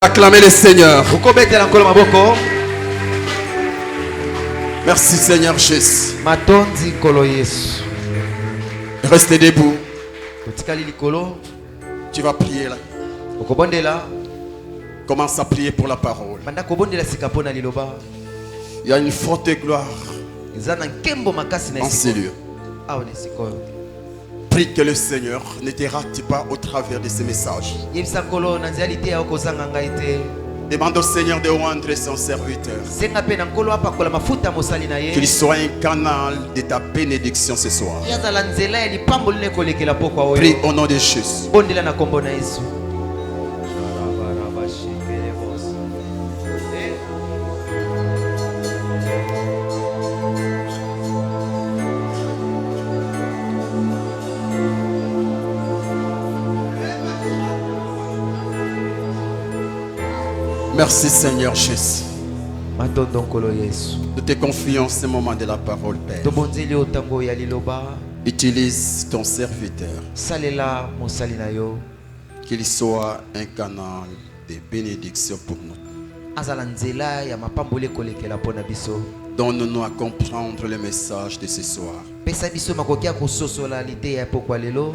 Acclamez le Seigneur. Merci Seigneur Jésus. Restez debout. Tu vas prier là. Commence à prier pour la parole. Il y a une forte gloire en ces lieux. Prie que le Seigneur ne te rate pas au travers de ces messages. Demande au Seigneur de rendre son serviteur. Qu'il soit un canal de ta bénédiction ce soir. Prie au nom de Jésus. Merci Seigneur Jésus. Nous te confions ce moment de la parole, Père. Utilise ton serviteur. Qu'il soit un canal de bénédiction pour nous. Donne-nous à comprendre le message de ce soir.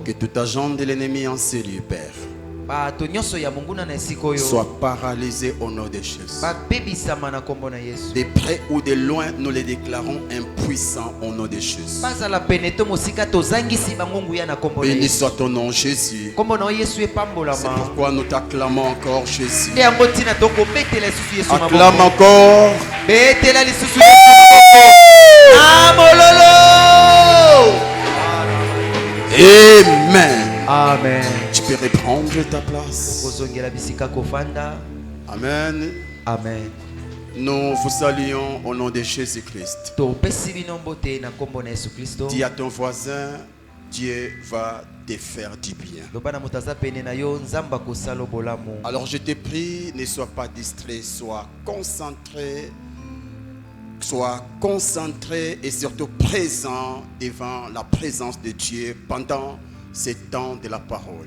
Que tout agent de l'ennemi en série, Père, soit paralysé au nom de Jésus. De près ou de loin, nous les déclarons impuissants au nom de Jésus. Béni soit ton nom, Jésus. C'est pourquoi nous t'acclamons encore, Jésus. Acclame encore. Amen. Amen. Tu peux reprendre ta place. Amen. Amen. Nous vous saluons au nom de Jésus-Christ. Dis à ton voisin, Dieu va te faire du bien. Alors je te prie, ne sois pas distrait, sois concentré et surtout présent devant la présence de Dieu pendant ce temps de la parole.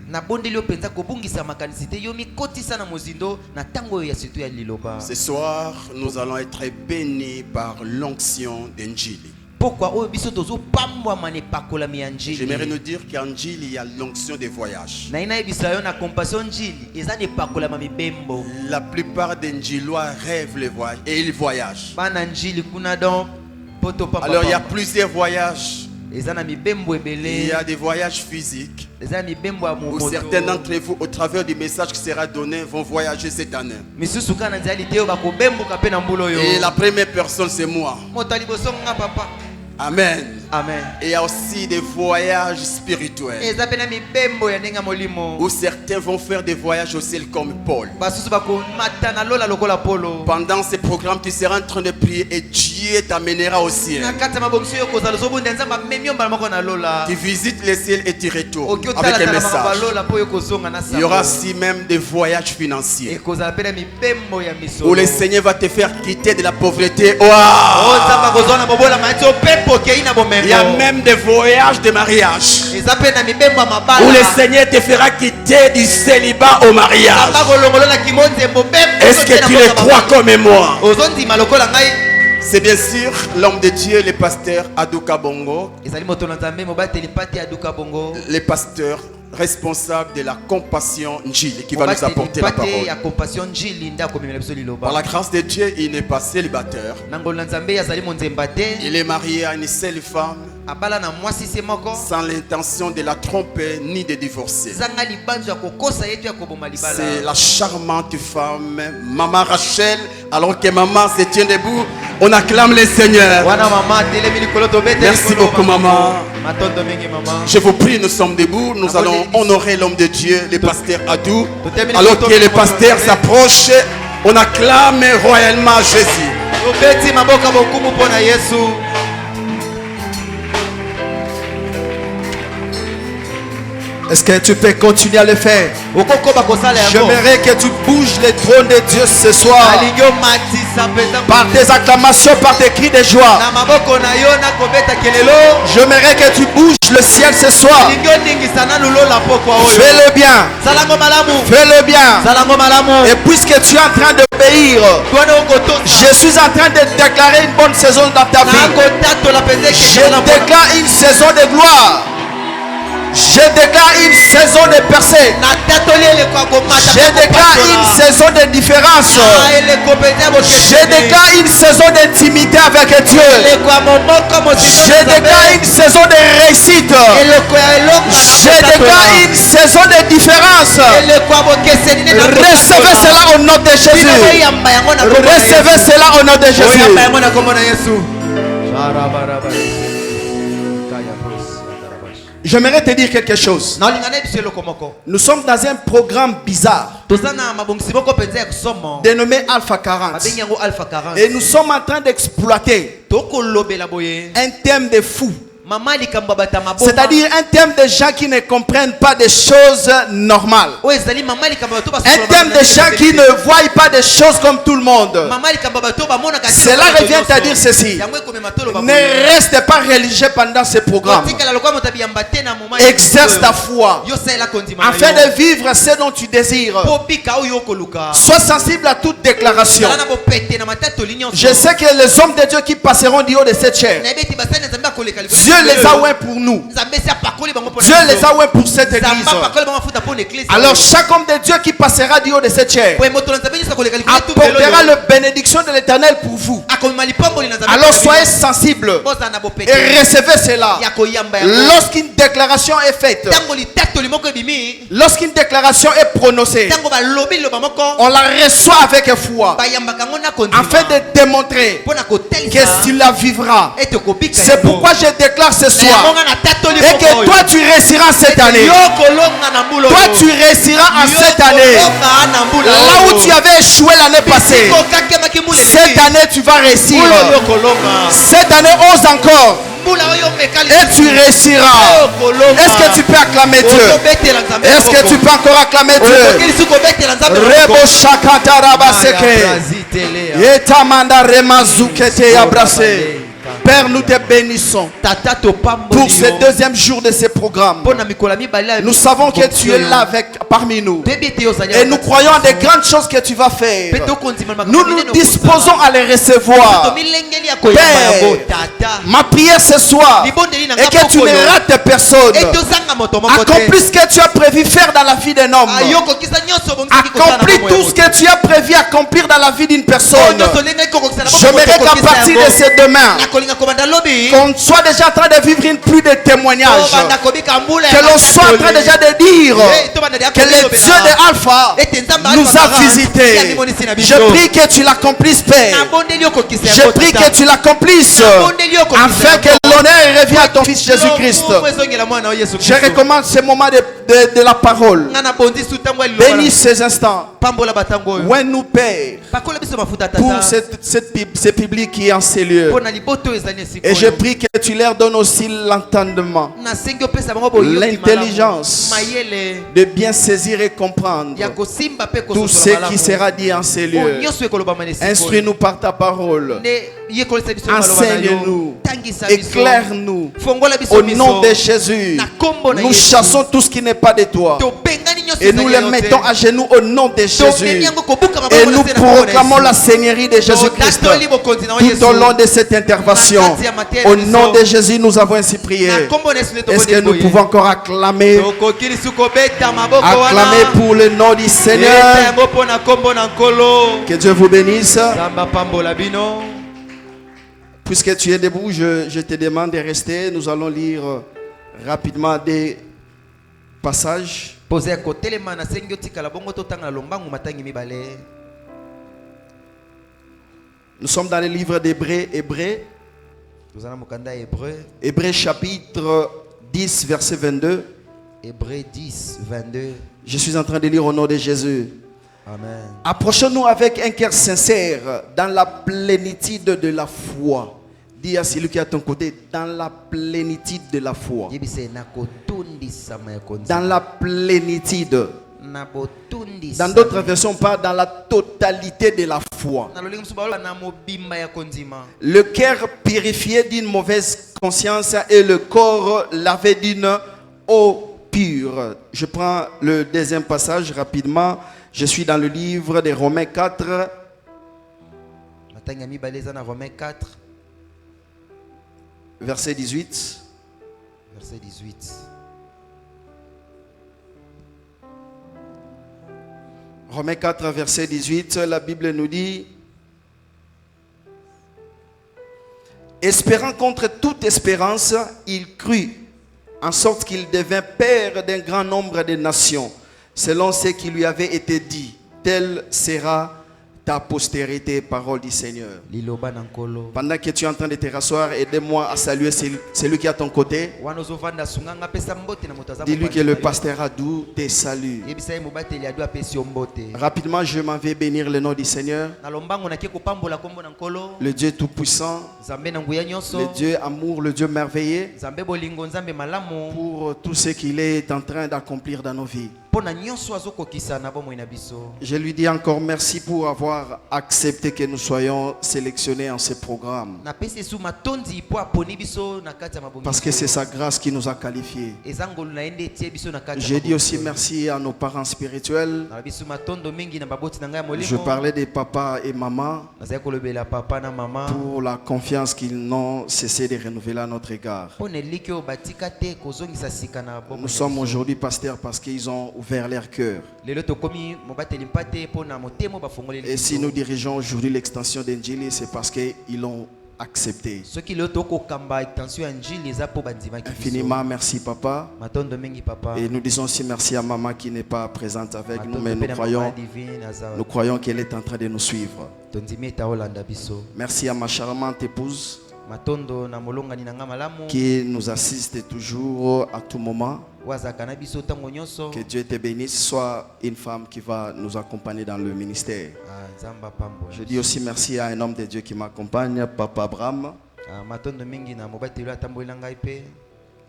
Ce soir, nous allons être bénis par l'onction d'Injili. J'aimerais nous dire qu'Injili, il y a l'onction des voyages. La plupart des Injilois rêvent les voyages et ils voyagent. Alors il y a plusieurs voyages. Il y a des voyages physiques où certains d'entre vous, au travers du message qui sera donné, vont voyager cette année. Et la première personne, c'est moi. Amen. Amen. Et il y a aussi des voyages spirituels où certains vont faire des voyages au ciel comme Paul. Pendant ce programme, tu seras en train de prier et Dieu t'amènera au ciel. Tu visites le ciel et tu retournes avec un message. Il y aura aussi même des voyages financiers où le Seigneur va te faire quitter de la pauvreté. Wow! Il y a même des voyages de mariage où le Seigneur te fera quitter du célibat au mariage. Est-ce que tu le crois comme moi? C'est bien sûr l'homme de Dieu, le pasteur Aduka Bongo, le pasteur responsable de la compassion Njili qui va nous apporter la parole. Par la grâce de Dieu, il n'est pas célibataire. Il est marié à une seule femme sans l'intention de la tromper ni de divorcer. C'est la charmante femme Maman Rachel. Alors que maman se tient debout, on acclame le Seigneur. Merci beaucoup maman. Je vous prie, nous sommes debout. Nous allons honorer l'homme de Dieu, le pasteur Adou. Alors que le pasteur s'approche, on acclame royalement Jésus. Est-ce que tu peux continuer à le faire? J'aimerais que tu bouges les trônes de Dieu ce soir. Par tes acclamations, par tes cris de joie. J'aimerais que tu bouges le ciel ce soir. Fais-le bien. Fais-le bien. Et puisque tu es en train d'obéir, je suis en train de déclarer une bonne saison dans ta vie. Je déclare une saison de gloire. Je déclare une saison de percée. Je déclare une saison de différence. Je déclare une saison d'intimité avec Dieu. Je déclare une saison de réussite. Je déclare une saison de différence. Recevez cela au nom de Jésus. Recevez cela au nom de Jésus. J'aimerais te dire quelque chose. Nous sommes dans un programme bizarre dénommé Alpha 40. Et nous sommes en train d'exploiter un thème de fou. C'est-à-dire un thème de gens qui ne comprennent pas des choses normales. Un thème de gens qui ne voient pas des choses comme tout le monde. Cela revient à dire ceci. Ne reste pas religieux pendant ce programme. Exerce ta foi afin de vivre ce dont tu désires. Sois sensible à toute déclaration. Je sais que les hommes de Dieu qui passeront du haut de cette chair, Dieu les a oués pour nous. Dieu les a oués pour cette église. Alors chaque homme de Dieu qui passera du haut de cette chair apportera la bénédiction de l'Éternel pour vous. Alors soyez sensibles et recevez cela. Lorsqu'une déclaration est faite, lorsqu'une déclaration est prononcée, on la reçoit avec foi afin de démontrer que tu la vivras. C'est pourquoi je déclare ce soir et que toi tu réussiras cette année. Toi tu réussiras en cette année. Là où tu avais échoué l'année passée, cette année tu vas réussir. Cette année ose encore et tu réussiras. Est-ce que tu peux acclamer Dieu? Est-ce que tu peux encore acclamer Dieu? Rebo shakatarabaseke yetamanda remazukete abrasé. Père, nous te bénissons pour ce deuxième jour de ce programme. Nous savons que tu es là parmi nous. Et nous croyons à des grandes choses que tu vas faire. Nous nous disposons à les recevoir. Père, ma prière ce soir est que tu ne rates personne. Accomplis ce que tu as prévu faire dans la vie d'un homme. Accomplis tout ce que tu as prévu accomplir dans la vie d'une personne. J'aimerais qu'à partir de ce demain, qu'on soit déjà en train de vivre une pluie de témoignages. Que l'on soit en train déjà de dire que le Dieu de Alpha nous a visités. Je prie que tu l'accomplisses, Père. Je prie que tu l'accomplisses afin que l'honneur revienne à ton Fils Jésus-Christ. Je recommande ce moment de la parole. Bénis ces instants. Ouais, nous, Père, pour ce public qui est en ces lieux. Et je prie que tu leur donnes aussi l'entendement, l'intelligence de bien saisir et comprendre tout ce qui sera dit en ces lieux. Instruis-nous par ta parole. Enseigne-nous. Éclaire-nous. Au nom de Jésus, nous chassons tout ce qui n'est pas de toi. Et nous les mettons à genoux au nom de Jésus. Et nous proclamons la Seigneurie de Jésus-Christ tout au long de cette intervention. Au nom de Jésus, nous avons ainsi prié. Est-ce que nous pouvons encore acclamer? Acclamer pour le nom du Seigneur. Que Dieu vous bénisse. Puisque tu es debout, je te demande de rester. Nous allons lire rapidement des passages. Nous sommes dans le livre d'Hébreux. Hébreux chapitre 10, verset 22. Hébreux 10, 22. Je suis en train de lire au nom de Jésus. Amen. Approchons-nous avec un cœur sincère dans la plénitude de la foi, Dis à celui qui est à ton côté, dans la plénitude de la foi. Dans la plénitude. Dans d'autres versions, on parle dans la totalité de la foi. Le cœur purifié d'une mauvaise conscience et le corps lavé d'une eau pure. Je prends le deuxième passage rapidement. Je suis dans le livre des Romains 4. Verset 18. Verset 18. Romains 4, verset 18, la Bible nous dit: espérant contre toute espérance, il crut, en sorte qu'il devint père d'un grand nombre de nations, selon ce qui lui avait été dit. Telle sera ta postérité, parole du Seigneur. Pendant que tu es en train de te rasseoir, aide-moi à saluer celui qui est à ton côté. Dis-lui que le pasteur Adou te salue. Rapidement, je m'en vais bénir le nom du Seigneur. Le Dieu Tout-Puissant, le Dieu amour, le Dieu merveilleux, pour tout ce qu'il est en train d'accomplir dans nos vies. Je lui dis encore merci pour avoir accepté que nous soyons sélectionnés en ce programme. Parce que c'est sa grâce qui nous a qualifiés. Je dis aussi merci à nos parents spirituels. Je parlais des papas et mamans pour la confiance qu'ils n'ont cessé de renouveler à notre égard. Nous sommes aujourd'hui pasteurs parce qu'ils ont ouvert leur cœur. Et si nous dirigeons aujourd'hui l'extension d'Injili, c'est parce qu'ils l'ont accepté. Infiniment merci papa. Et nous disons aussi merci à maman qui n'est pas présente avec nous, mais nous croyons qu'elle est en train de nous suivre. Merci à ma charmante épouse qui nous assiste toujours à tout moment. Que Dieu te bénisse. Sois une femme qui va nous accompagner dans le ministère. Je dis aussi merci à un homme de Dieu qui m'accompagne, Papa Abraham.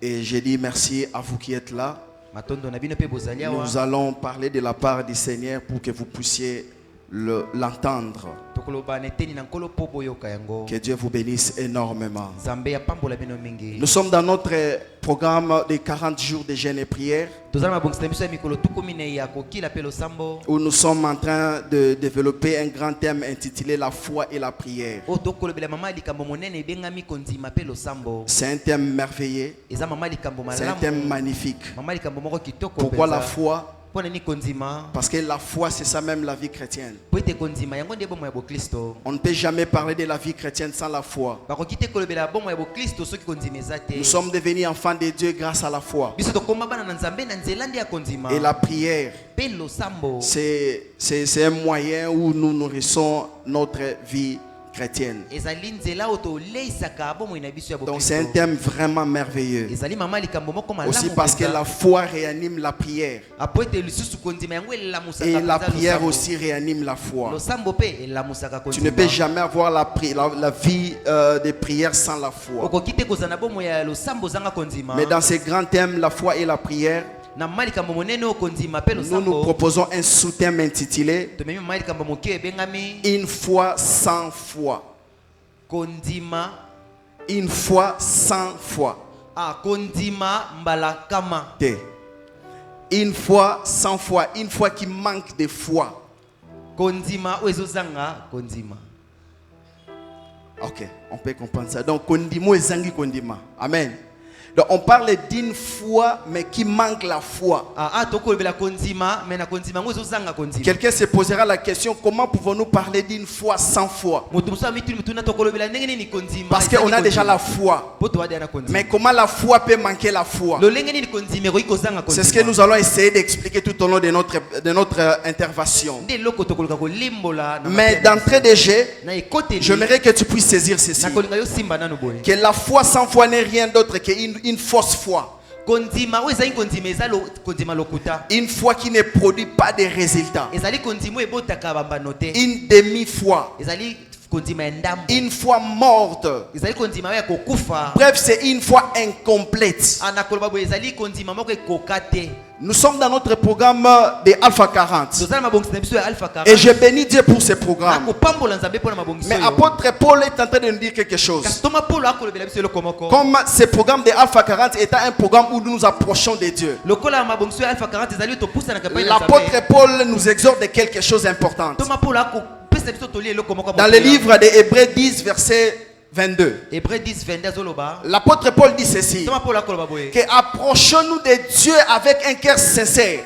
Et je dis merci à vous qui êtes là. Nous allons parler de la part du Seigneur pour que vous puissiez l'entendre. Que Dieu vous bénisse énormément. Nous sommes dans notre programme de 40 jours de jeûne et prière, où nous sommes en train de développer un grand thème intitulé la foi et la prière. C'est un thème merveilleux, c'est un thème magnifique. Pourquoi la foi? Parce que la foi, c'est ça même la vie chrétienne. On ne peut jamais parler de la vie chrétienne sans la foi. Nous sommes devenus enfants de Dieu grâce à la foi. Et la prière, c'est un moyen où nous nourrissons notre vie chrétienne. Donc c'est un thème vraiment merveilleux. Aussi parce que la foi réanime la prière. Et la prière aussi réanime la foi. Tu ne peux jamais avoir la vie de prière sans la foi. Mais dans ces grands thèmes, la foi et la prière, nous nous proposons un sous-thème intitulé Une foi sans foi. Une foi sans foi. Une foi sans foi. Une foi qui manque de foi. Ok, on peut comprendre ça. Donc, kondimo ezangi kondima. Amen. Donc on parle d'une foi mais qui manque la foi. Quelqu'un se posera la question, comment pouvons-nous parler d'une foi sans foi? Parce qu'on a déjà la foi. Mais comment la foi peut manquer la foi? C'est ce que nous allons essayer d'expliquer tout au long de notre intervention. Mais d'entrée de jeu, j'aimerais que tu puisses saisir ceci. Que la foi sans foi n'est rien d'autre qu'une fausse foi. Une foi qui ne produit pas de résultats. Une demi-foi. une foi morte. Bref, c'est une foi incomplète. Nous sommes dans notre programme de Alpha 40. Et je bénis Dieu pour ce programme. Mais apôtre Paul est en train de nous dire quelque chose. Comme ce programme de Alpha 40 est un programme où nous nous approchons de Dieu. L'apôtre Paul nous exhorte de quelque chose d'important. Dans le livre de Hébreux 10, verset 22. L'apôtre Paul dit ceci: que approchons-nous de Dieu avec un cœur sincère.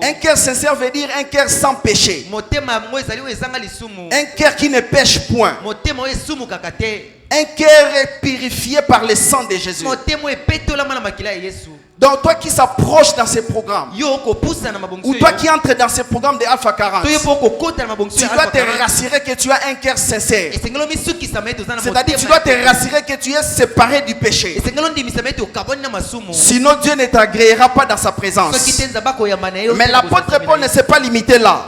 Un cœur sincère veut dire un cœur sans péché. Un cœur qui ne pêche point. Un cœur purifié par le sang de Jésus. Donc toi qui s'approche dans ces programmes, ou toi qui entres dans ces programmes de Alpha 40, tu dois te rassurer que tu as un cœur sincère. C'est-à-dire tu dois te rassurer que tu es séparé du péché. Sinon Dieu ne t'agréera pas dans sa présence. Mais l'apôtre Paul ne s'est pas limité là.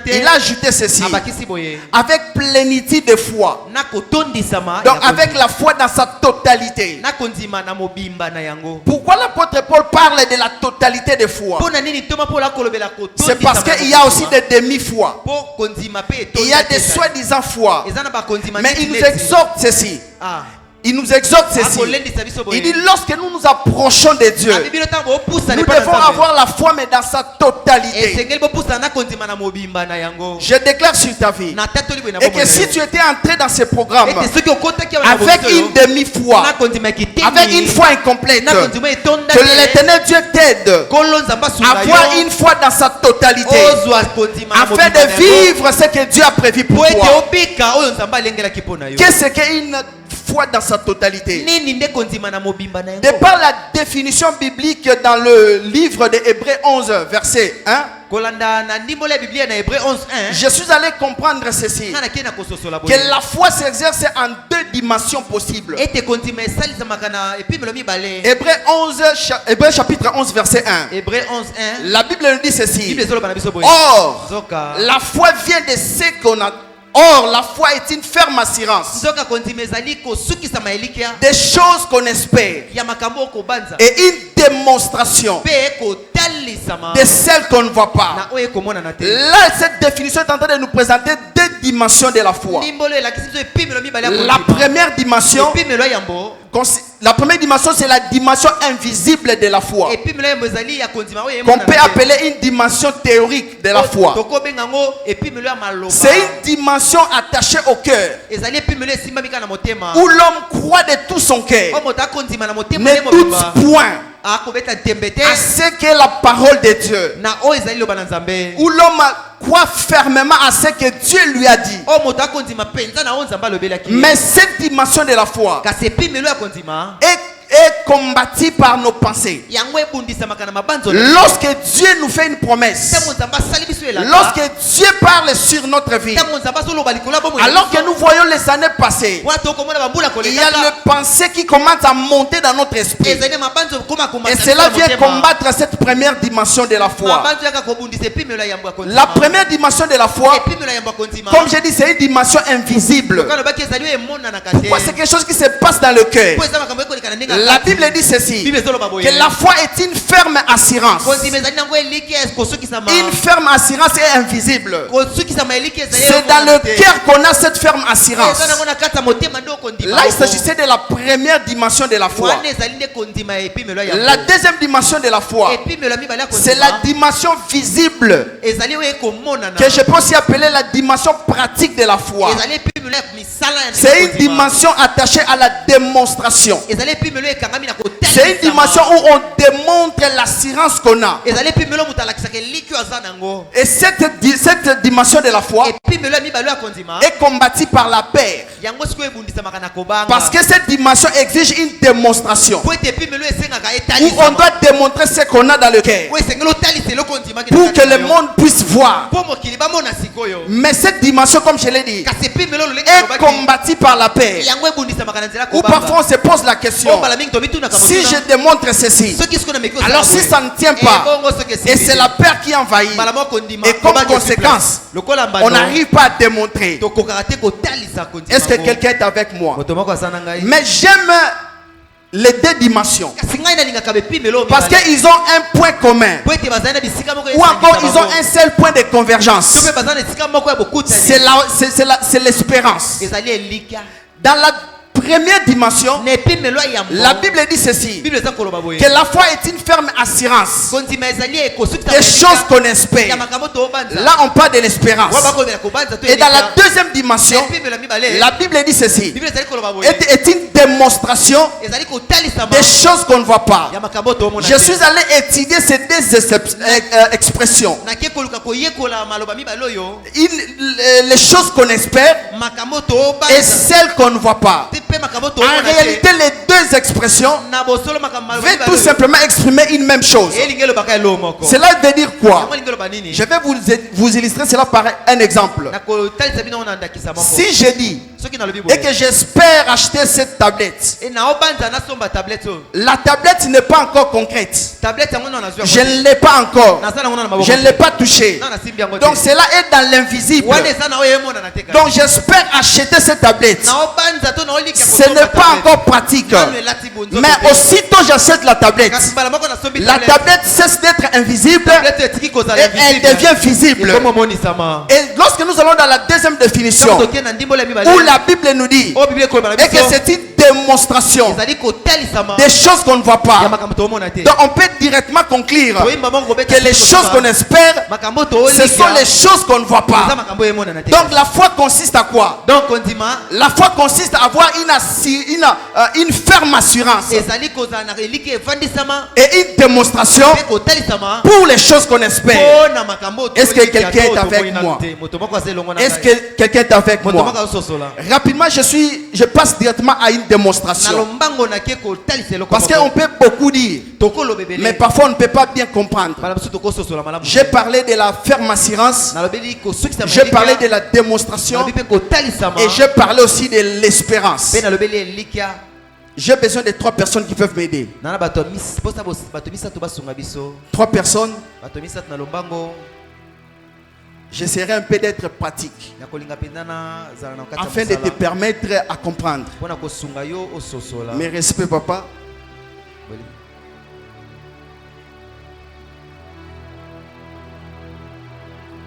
Il a ajouté ceci: avec plénitude de foi. Donc avec la foi dans sa totalité. Pourquoi l'apôtre Paul parle de la totalité de foi? C'est parce qu'il y a aussi des demi-foi. Il y a des soi-disant foi. Mais il nous exhorte ceci. Il nous exhorte ceci. Il dit lorsque nous nous approchons de Dieu, nous devons avoir la foi mais dans sa totalité. Je déclare sur ta vie et que si tu étais entré dans ce programme avec une demi-foi, avec une foi incomplète, que l'Éternel Dieu t'aide à avoir une foi dans sa totalité afin de vivre ce que Dieu a prévu pour toi. Qu'est-ce qu'une foi dans sa totalité? De par la définition biblique dans le livre de Hébreux 11 verset 1, je suis allé comprendre ceci: que la foi s'exerce en deux dimensions possibles. Hébreux chapitre 11 verset 1. La Bible nous dit ceci: or la foi vient de ce qu'on a. Or, la foi est une ferme assurance des choses qu'on espère et une démonstration de celles qu'on ne voit pas. Là, cette définition est en train de nous présenter deux dimensions de la foi. La première dimension, c'est la dimension invisible de la foi, qu'on peut appeler une dimension théorique de la foi. C'est une dimension attachée au cœur, où l'homme croit de tout son cœur, ne doute point à ce qu'est la parole de Dieu, où l'homme croit fermement à ce que Dieu lui a dit. Mais cette dimension de la foi est combattu par nos pensées. Lorsque Dieu nous fait une promesse, lorsque Dieu parle sur notre vie, alors que nous voyons les années passer, il y a le pensée qui commence à monter dans notre esprit, et cela vient combattre cette première dimension de la foi. La première dimension de la foi, comme j'ai dit, c'est une dimension invisible. Pourquoi? C'est quelque chose qui se passe dans le cœur. La Bible dit ceci, que la foi est une ferme assurance. Une ferme assurance est invisible. C'est dans le cœur qu'on a cette ferme assurance. Là, il s'agissait de la première dimension de la foi. La deuxième dimension de la foi, c'est la dimension visible, que je peux aussi appeler la dimension pratique de la foi. C'est une dimension attachée à la démonstration. C'est une dimension où on démontre l'assurance qu'on a. Et cette dimension de la foi est combattue par la peur, parce que cette dimension exige une démonstration, où on doit démontrer ce qu'on a dans le cœur pour que le monde puisse voir. Mais cette dimension, comme je l'ai dit, est combattue par la peur, où parfois on se pose la question: si je démontre ceci, alors si ça ne tient pas, et c'est la peur qui envahit, et comme conséquence, on n'arrive pas à démontrer. Est-ce que quelqu'un est avec moi? Mais j'aime les deux dimensions, parce qu'ils ont un point commun, ou encore ils ont un seul point de convergence. C'est l'espérance. Dans la première dimension, la Bible dit ceci, que la foi est une ferme assurance des choses qu'on espère. Là on parle de l'espérance. Et dans la deuxième dimension, la Bible dit ceci, est une démonstration des choses qu'on ne voit pas. Je suis allé étudier ces deux expressions. Les choses qu'on espère et celles qu'on ne voit pas. En réalité, les deux expressions veulent tout simplement exprimer une même chose. Cela veut dire quoi? Je vais vous illustrer cela par un exemple. Si je dis et que j'espère acheter cette tablette, la tablette n'est pas encore concrète. Je ne l'ai pas encore. Je ne l'ai pas touchée. Donc cela est dans l'invisible. Donc j'espère acheter cette tablette. Ce n'est pas encore pratique. Mais aussitôt j'achète la tablette cesse d'être invisible et elle devient visible. Et lorsque nous allons dans la deuxième définition, où la Bible nous dit et que c'est une démonstration des choses qu'on ne voit pas, donc on peut directement conclure que les choses qu'on espère, ce sont les choses qu'on ne voit pas. Donc la foi consiste à quoi? La foi consiste à avoir une ferme assurance et une démonstration pour les choses qu'on espère. Est-ce que quelqu'un est avec moi? Est-ce que quelqu'un est avec moi? Rapidement, je passe directement à une démonstration. Parce qu'on peut beaucoup dire, mais parfois on ne peut pas bien comprendre. J'ai parlé de la ferme assurance, j'ai parlé de la démonstration et j'ai parlé aussi de l'espérance. J'ai besoin de 3 personnes qui peuvent m'aider. 3 personnes. J'essaierai un peu d'être pratique afin de te permettre à comprendre. Mes respects, papa.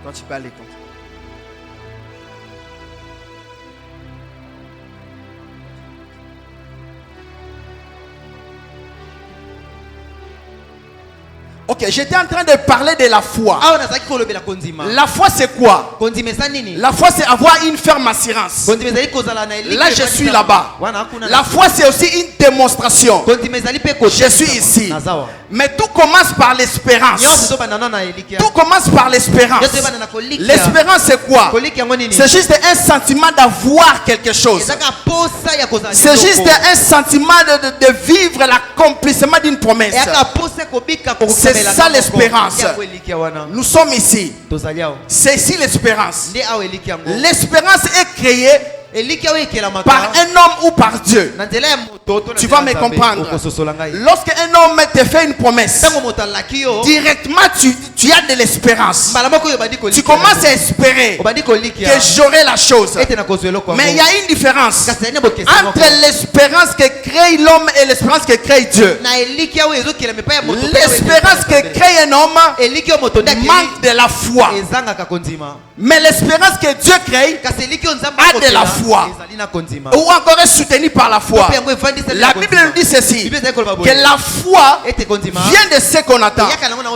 Toi, tu peux aller comme ça. Ok, j'étais en train de parler de la foi. La foi c'est quoi? La foi c'est avoir une ferme assurance. Là je suis là-bas. La foi c'est aussi une démonstration. Je suis ici. Mais tout commence par l'espérance. Tout commence par l'espérance. L'espérance c'est quoi? C'est juste un sentiment d'avoir quelque chose. C'est juste un sentiment de vivre l'accomplissement d'une promesse. C'est ça l'espérance. Nous sommes ici. C'est ici l'espérance. L'espérance est créée par un homme ou par Dieu. Tu vas me comprendre. Lorsqu'un homme te fait une promesse, directement tu as de l'espérance. Tu commences à espérer que j'aurai la chose. Mais il y a une différence entre l'espérance que crée l'homme et l'espérance que crée Dieu. L'espérance que crée un homme manque de la foi. Mais l'espérance que Dieu crée a de la foi. Ou encore est soutenue par la foi. La Bible nous dit ceci, que la foi vient de ce qu'on attend.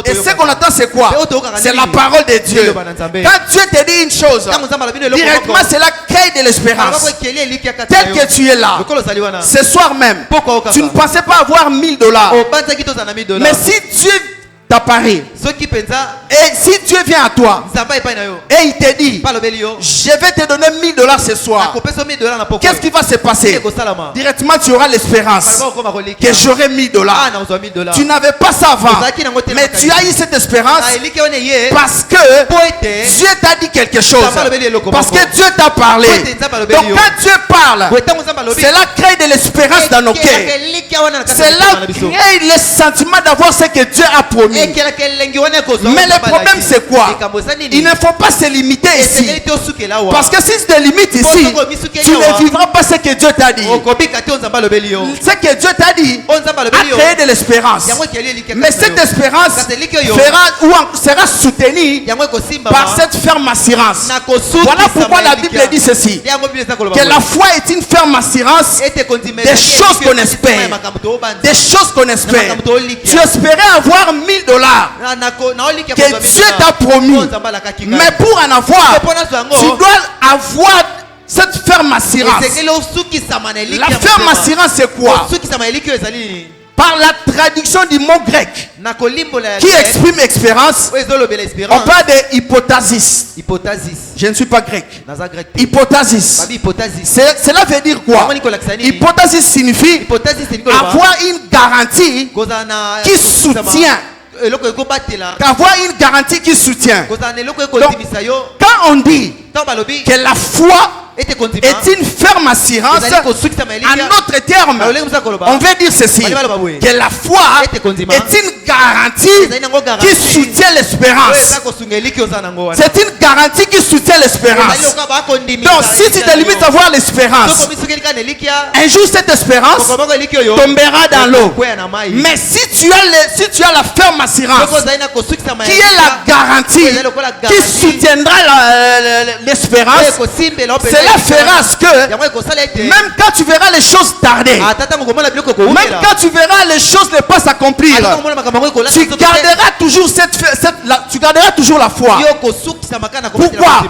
Et ce qu'on attend c'est quoi? C'est la parole de Dieu. Quand Dieu te dit une chose, directement cela crée de l'espérance. Tel que tu es là, ce soir même, tu ne pensais pas avoir $1000. Mais si Dieu t'apparaît. Et si Dieu vient à toi et il te dit, je vais te donner $1000 ce soir, qu'est-ce qui va se passer? Directement tu auras l'espérance que j'aurai $1000. Tu n'avais pas ça avant, mais tu as eu cette espérance parce que Dieu t'a dit quelque chose, parce que Dieu t'a parlé. Donc quand Dieu parle, cela crée de l'espérance dans nos cœurs. Cela crée le sentiment d'avoir ce que Dieu a promis. Mais le problème c'est quoi? Il ne faut pas se limiter ici, parce que si tu te limites ici, tu ne vivras pas ce que Dieu t'a dit. Ce que Dieu t'a dit a créé de l'espérance, mais cette espérance sera soutenue par cette ferme assurance. Voilà pourquoi la Bible dit ceci, que la foi est une ferme assurance des choses qu'on espère. Des choses qu'on espère. Tu espérais avoir $1000 que Dieu t'a promis, mais pour en avoir, tu dois avoir cette ferme assurance. La ferme assurance c'est quoi? Par la traduction du mot grec qui exprime expérience, on parle de hypotasis. Je ne suis pas grec. Hypotasis. Cela veut dire quoi? Hypotasis signifie avoir une garantie qui soutient. Avoir une garantie qui soutient. Donc, quand on dit que la foi est une ferme assurance, en autre terme, on veut dire ceci, que la foi est une garantie qui soutient l'espérance. C'est une garantie qui soutient l'espérance. Donc si tu te limites à voir l'espérance, un jour cette espérance tombera dans l'eau. Mais si tu as la ferme assurance, qui est la garantie qui soutiendra l'espérance, cela fera ce que même quand tu verras les choses tarder, même quand tu verras les choses ne pas s'accomplir, tu garderas toujours la foi. Pourquoi?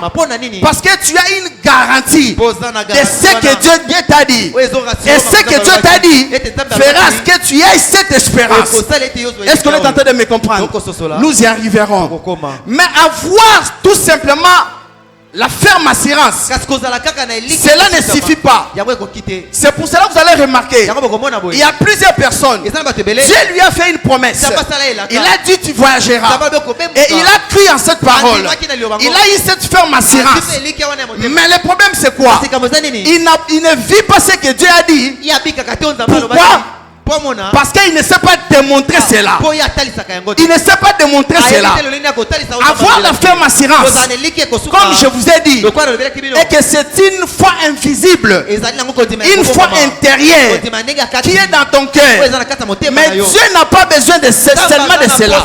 Parce que tu as une garantie de ce que Dieu t'a dit. Et ce que Dieu t'a dit fera ce que tu aies cette espérance. Est-ce qu'on est en train de me comprendre? Nous y arriverons. Mais avoir tout simplement la ferme assurance, cela ne suffit pas. C'est pour cela que vous allez remarquer, il y a plusieurs personnes, Dieu lui a fait une promesse. Il a dit tu voyageras. Et il a cru en cette parole. Il a eu cette ferme assurance. Mais le problème c'est quoi? Il ne vit pas ce que Dieu a dit. Pourquoi? Parce qu'il ne sait pas démontrer cela. Il ne sait pas démontrer cela. Avoir la ferme assurance, comme je vous ai dit, et que c'est une foi invisible, une foi intérieure qui est dans ton cœur. Mais Dieu n'a pas besoin seulement de cela.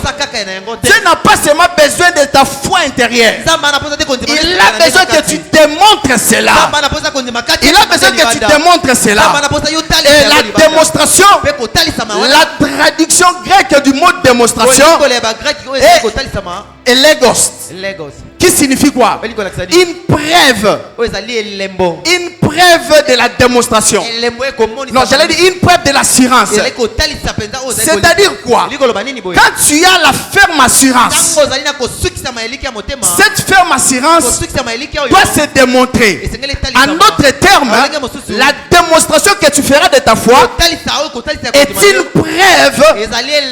Dieu n'a pas seulement besoin de ta foi intérieure. Il a besoin que tu démontres cela. Il a besoin que tu démontres cela. Et la démonstration, la traduction grecque du mot démonstration est légos, qui signifie quoi? Une preuve. Une preuve de la démonstration. Non, j'allais dire une preuve de l'assurance. C'est-à-dire quoi? Quand tu as la ferme assurance, cette ferme assurance doit se démontrer. En d'autres termes, la démonstration que tu feras de ta foi est une preuve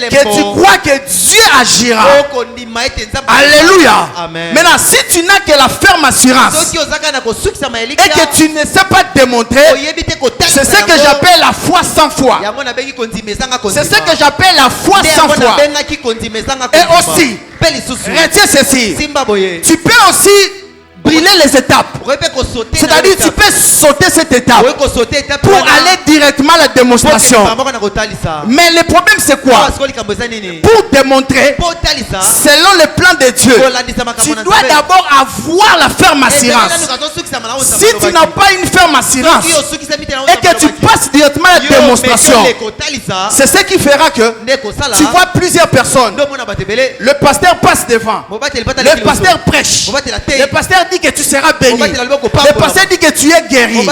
que tu crois que Dieu agira. Alléluia. Maintenant, si tu n'as que la ferme assurance et que tu ne sais pas démontrer, c'est ce que j'appelle la foi sans foi. C'est ce que j'appelle la foi sans foi. Et aussi, retiens ceci, tu peux aussi brûler les étapes. C'est-à-dire tu peux sauter cette étape pour aller directement à la démonstration. Mais le problème c'est quoi? Pour démontrer selon le plan de Dieu, tu dois d'abord avoir la ferme assurance. Si tu n'as pas une ferme assurance et que tu passes directement à la démonstration, c'est ce qui fera que tu vois plusieurs personnes. Le pasteur passe devant, le pasteur prêche, le pasteur dit que tu seras béni. Le pasteur dit que tu es guéri.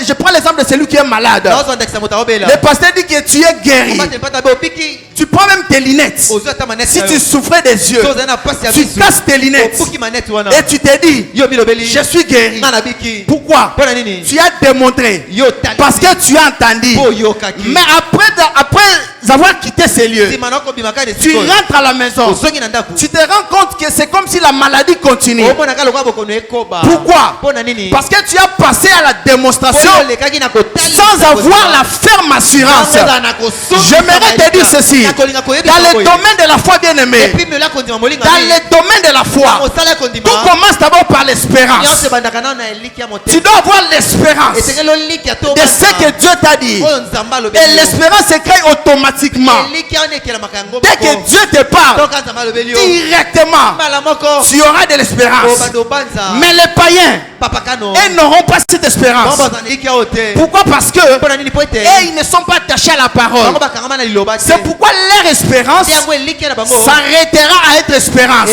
Je prends l'exemple de celui qui est malade. Le pasteur dit que tu es guéri. Tu prends même tes lunettes. Si tu souffrais des yeux, tu casses tes lunettes et tu te dis, je suis guéri. Pourquoi? Tu as démontré. Parce que tu as entendu. Mais après avoir quitté ces lieux, tu rentres à la maison. Tu te rends compte que c'est comme si la maladie continue. Pourquoi? Parce que tu as passé à la démonstration sans avoir la ferme assurance. J'aimerais te dire ceci. Dans le domaine de la foi, bien aimé, dans le domaine de la foi, tout commence d'abord par l'espérance. Tu dois avoir l'espérance de ce que Dieu t'a dit. Et l'espérance se crée automatiquement. Dès que Dieu te parle, directement, tu auras de l'espérance. Mais les païens, ils n'auront pas cette espérance. Pourquoi? Parce que ils ne sont pas attachés à la parole. C'est pourquoi leur espérance s'arrêtera à être espérance.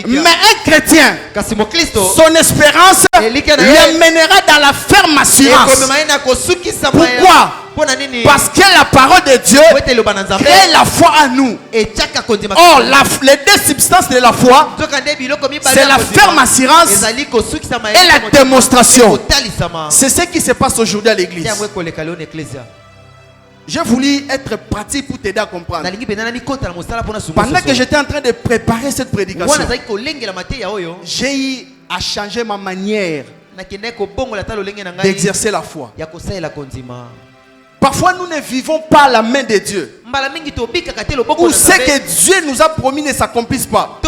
Mais un chrétien, son espérance le mènera dans la ferme assurance. Pourquoi? Parce que la parole de Dieu crée la foi à nous. Or, les deux substances de la foi, c'est la ferme assurance et la démonstration. C'est ce qui se passe aujourd'hui à l'église. J'ai voulu être pratique pour t'aider à comprendre. Pendant que j'étais en train de préparer cette prédication, j'ai eu à changer ma manière d'exercer la foi. Parfois, nous ne vivons pas la main de Dieu. Ou ce que Dieu nous a promis ne s'accomplisse pas.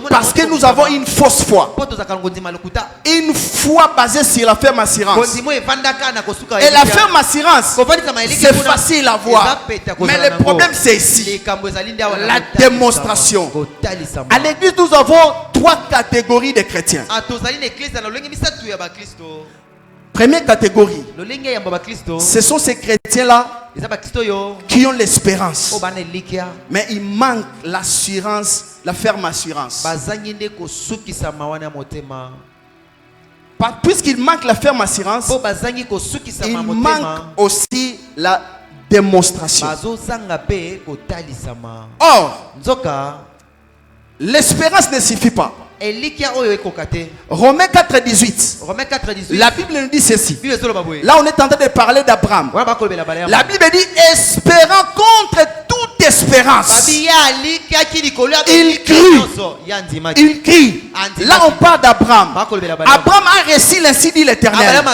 Parce que nous avons une fausse foi. Une foi basée sur la ferme assurance. Et la ferme assurance, c'est facile à voir. Mais le problème, c'est ici. La démonstration. À l'église, nous avons 3 catégories de chrétiens. Première catégorie, ce sont ces chrétiens-là qui ont l'espérance, mais il manque l'assurance, la ferme assurance. Puisqu'il manque la ferme assurance, il manque aussi la démonstration. Or, l'espérance ne suffit pas. Romains 4,18. La Bible nous dit ceci. Là, on est en train de parler d'Abraham. La Bible dit espérant contre toute espérance. Il crie. Là, on parle d'Abraham. Abraham a reçu l'ainsi dit l'Éternel.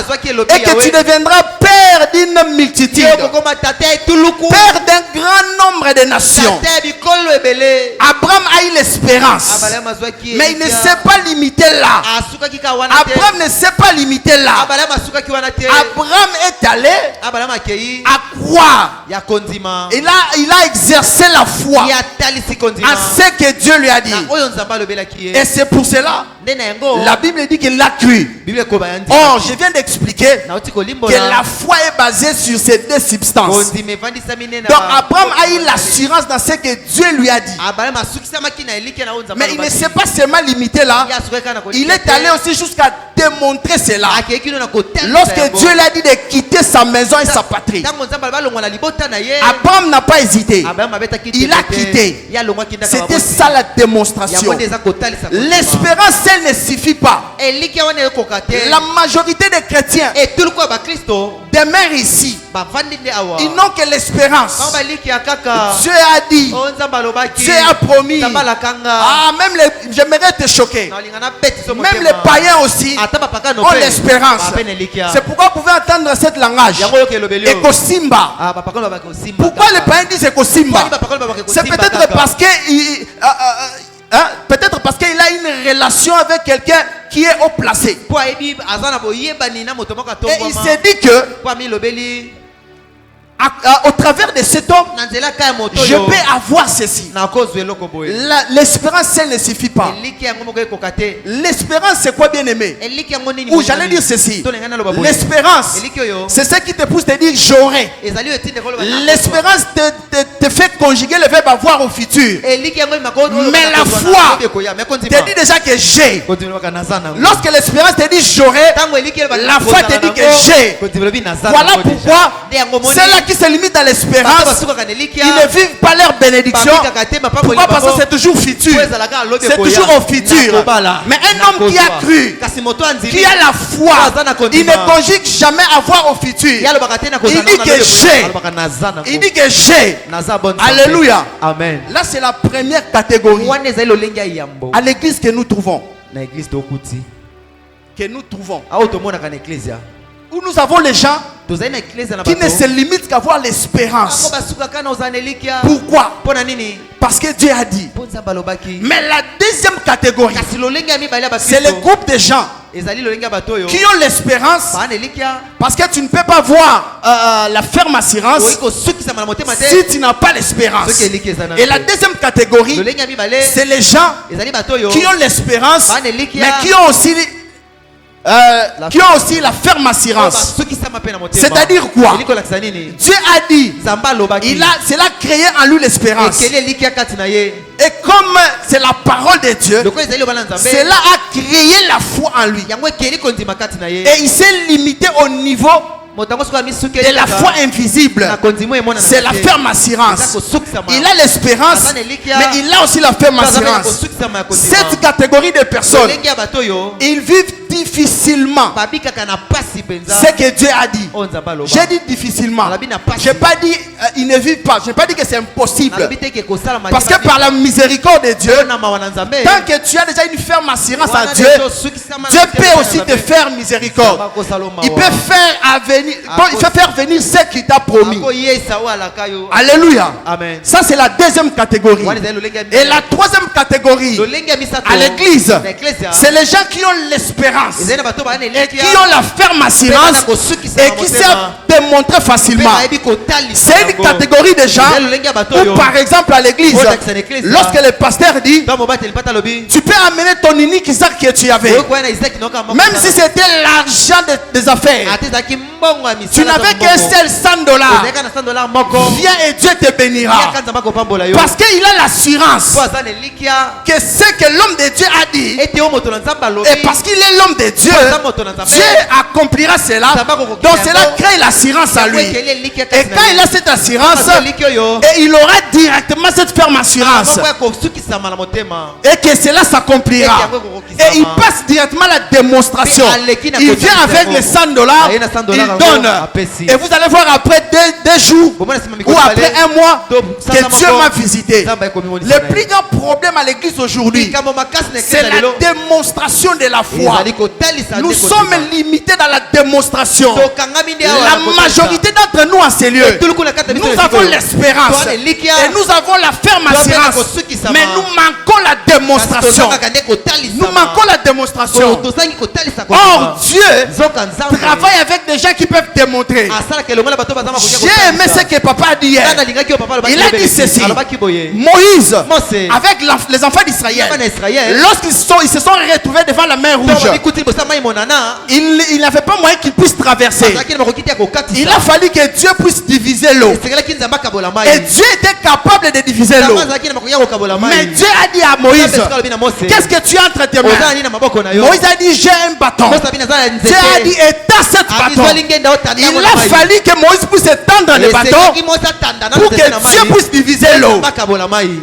Et que tu deviendras père d'une multitude, père d'un grand nombre de nations. Abraham a eu l'espérance. Mais il ne s'est pas limité là. Abraham ne s'est pas limité là. Abraham est allé à croire. Il a exercé la foi à ce que Dieu lui a dit. Et c'est pour cela la Bible dit qu'il l'a cru. Or, je viens d'expliquer que la foi est basée sur ces deux substances. Donc Abraham a eu l'assurance dans ce que Dieu lui a dit. Mais il ne s'est pas seulement limité là. Il est allé aussi jusqu'à démontrer cela. Lorsque Dieu lui a dit de quitter sa maison et sa patrie, Abraham n'a pas hésité. Il a quitté. C'était ça la démonstration. L'espérance, elle ne suffit pas. La majorité des chrétiens demeurent ici. Ils n'ont que l'espérance. Dieu a dit, Dieu a promis. Ah, même j'aimerais te choquer. Même les païens aussi ont l'espérance. C'est pourquoi vous pouvez entendre cet langage. Ekosimba. Pourquoi les païens disent Ekosimba? C'est peut-être parce que peut-être parce qu'il a une relation avec quelqu'un qui est haut placé. Et il s'est dit que au travers de cet homme, je peux avoir ceci. L'espérance, elle ne suffit pas. L'espérance, c'est quoi, bien aimé? Ou j'allais dire ceci. L'espérance, c'est ce qui te pousse à dire j'aurai. L'espérance te fait conjuguer le verbe avoir au futur. Mais la foi te dit déjà que j'ai. Lorsque l'espérance te dit j'aurai, la foi te dit que j'ai. Voilà pourquoi ceux-là qui se limitent à l'espérance, ils ne vivent pas leur bénédiction. Pourquoi? Parce que c'est toujours futur. C'est toujours au futur. Mais un homme qui a cru, qui a la foi, il ne conjugue jamais avoir au futur. Il dit que j'ai. Il dit que j'ai. Alléluia. Amen. Là, c'est la première catégorie à l'église que nous trouvons. Où nous avons les gens qui ne se limitent qu'à avoir l'espérance. Pourquoi? Parce que Dieu a dit. Mais la deuxième catégorie, c'est le groupe de gens qui ont l'espérance, parce que tu ne peux pas voir la ferme assurance si tu n'as pas l'espérance. Et la deuxième catégorie, c'est les gens qui ont l'espérance, mais qui ont aussi la ferme assurance. C'est-à-dire quoi? Dieu a dit, cela a créé en lui l'espérance. Et comme c'est la parole de Dieu, cela a créé la foi en lui. Et il s'est limité au niveau de la foi invisible. C'est la ferme assurance. Il a l'espérance, mais il a aussi la ferme assurance. Cette catégorie de personnes, ils vivent difficilement ce que Dieu a dit. J'ai dit difficilement. Je n'ai pas dit ils ne vivent pas. Je n'ai pas dit que c'est impossible. Parce que par la miséricorde de Dieu, tant que tu as déjà une ferme assurance à Dieu, Dieu peut aussi te faire miséricorde. Il peut faire venir ce qu'il t'a promis. Alléluia. Amen. Ça, c'est la deuxième catégorie. Et la troisième catégorie à l'église, c'est les gens qui ont l'espérance et qui ont la ferme assurance et qui savent démontrer facilement. C'est une catégorie de gens où, par exemple, à l'église, lorsque le pasteur dit tu peux amener ton unique Isaac que tu avais, même si c'était l'argent des affaires, tu n'avais qu'un seul $100, viens et Dieu te bénira. Parce qu'il a l'assurance que ce que l'homme de Dieu a dit, et parce qu'il est l'homme de Dieu, Dieu accomplira cela. Donc cela crée l'assurance à lui. Et quand il a cette assurance, et il aura directement cette ferme assurance, et que cela s'accomplira. Et il passe directement à la démonstration. Il vient avec les $100, il donne. Et vous allez voir après deux jours ou après un mois que Dieu m'a visité. Le plus grand problème à l'église aujourd'hui, c'est la démonstration de la foi. Nous sommes limités dans la démonstration. La majorité d'entre nous en ces lieux, nous avons l'espérance et nous avons la ferme assurance, mais nous manquons la démonstration. Nous manquons la démonstration. Or Dieu travaille avec des gens qui peuvent démontrer. J'ai aimé ce que papa a dit hier. Il a dit ceci. Moïse, avec les enfants d'Israël, lorsqu'ils se sont retrouvés devant la mer rouge, il n'avait pas moyen qu'ils puissent traverser. Il a fallu que Dieu puisse diviser l'eau. Et Dieu était capable de diviser l'eau. Mais Dieu a dit à Moïse, qu'est-ce que tu as entre tes mains? Moïse a dit, j'ai un bâton. Dieu a dit, étends cette bâton. Il a fallu que Moïse puisse étendre le bâton pour que Dieu puisse diviser l'eau.